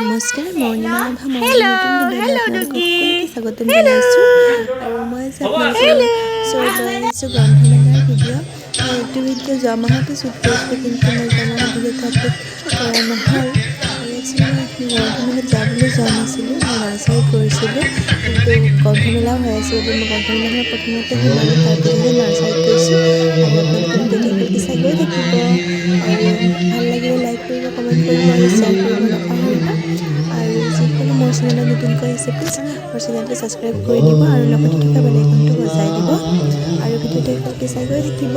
নমস্কাৰ মই নিমাভা মই নতুন ভিডিঅ'লৈ আপোনালোকক সকলোকে স্বাগতম জনাইছোঁ আৰু মই আজি আপোনালোকৰ ওচৰত লৈ আহিছোঁ গ্ৰন্থমেলাৰ ভিডিঅ' এইটো ভিডিঅ' যোৱা মাহতে শ্বুট কৰিছিলোঁ কিন্তু মই যোৱা মাহত ভিডিঅ'টো আপলোড কৰা নহ'ল আৰু একচুৱেলি মই এইখিনি গ্ৰন্থমেলাত যাবলৈ যোৱা নাছিলোঁ মই নাৰ্চাৰীত গৈছিলোঁ কিন্তু গ্ৰন্থমেলাও হৈ আছে বাবে মই গ্ৰন্থমেলাখনত প্ৰথমতে সোমালোঁ তাৰপিছতহে নাৰ্চাৰীত গৈছোঁ আৰু আপোনালোকে ভিডিঅ'টো একেলগে চাই গৈ থাকিব আৰু ভাল লাগিলে লাইক কৰিব কমেণ্ট কৰিব আৰু শ্বেয়াৰ কৰিব নাপাহৰিব আৰু যিসকলে মোৰ চেনেলত নতুনকৈ আহিছে প্লিজ মোৰ চেনেলটো ছাবস্ক্ৰাইব কৰি দিব আৰু লগতে থকা বেল আইকনটো বজাই দিব আৰু ভিডিঅ'টো একেলগে চাই গৈ থাকিব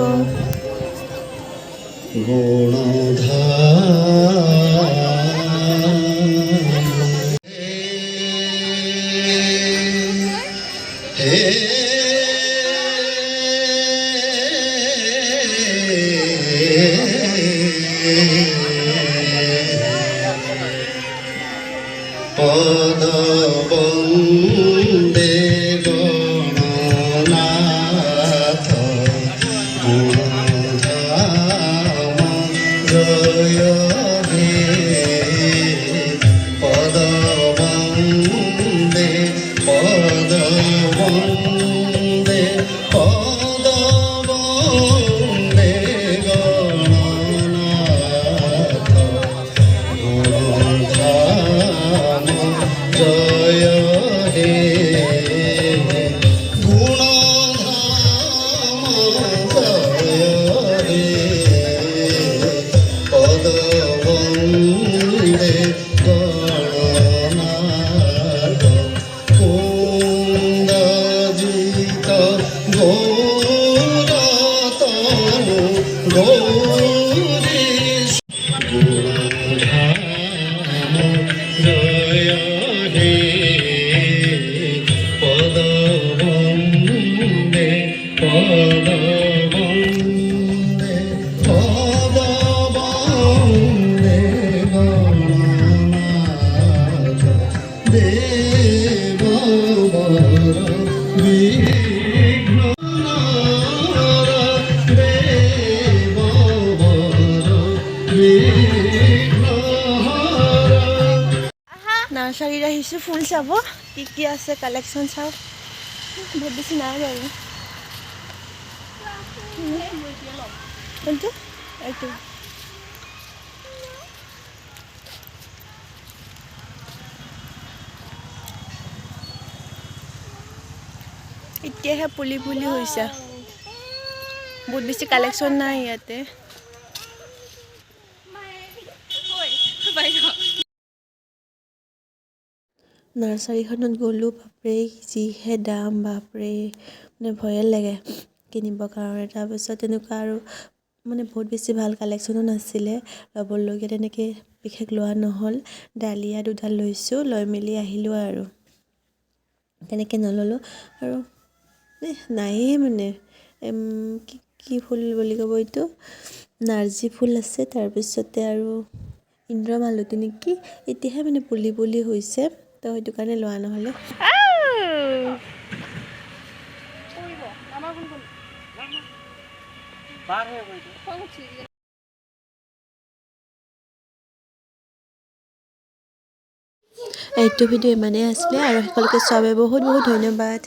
পদবন্দে গণনাথ গুণধাম জয় হে পদবন্দে পদবন্দে পদবন্দে গণনাথ গুণধাম জয় হে গুণধাম জয় হে পদবন্দে গণনাথ কুন্দজিত গৌরতনু গৌরী গুণধাম জয় হে পদবন্দে পদবন্দে পদবন্দে গণনাথ দেববর বিঘ্নহর দেববর বিঘ্নহর নাৰ্চাৰীত আহিছোঁ ফুল চাব কি আছে কালেকশ্যন চাওঁ বহুত বেছি নাই বাৰু কোনটো এইটো এতিয়াহে পুলি হৈছে বহুত বেছি কালেকশ্যন নাই ইয়াতে নাৰ্চাৰীখনত গ'লোঁ বাপৰে যিহে দাম বাপৰে মানে ভয়ে লাগে কিনিবৰ কাৰণে তাৰপিছত তেনেকুৱা আৰু মানে বহুত বেছি ভাল কালেকশ্যনো নাছিলে ল'বলগীয়া তেনেকৈ বিশেষ লোৱা নহ'ল ডালিয়া দুডাল লৈছোঁ লৈ মেলি আহিলোঁ আৰু তেনেকৈ নল'লোঁ আৰু নায়েই মানে কি ফুল বুলি ক'ব এইটো নাৰ্জী ফুল আছে তাৰপিছতে আৰু ইন্দ্ৰমালতী নেকি এতিয়াহে মানে পুলি হৈছে তো সেইটো কাৰণে লোৱা নহ'লে এইটো ভিডিঅ' ইমানেই আছিলে আৰু সকলোকে চোৱাৰ বাবে বহুত ধন্যবাদ।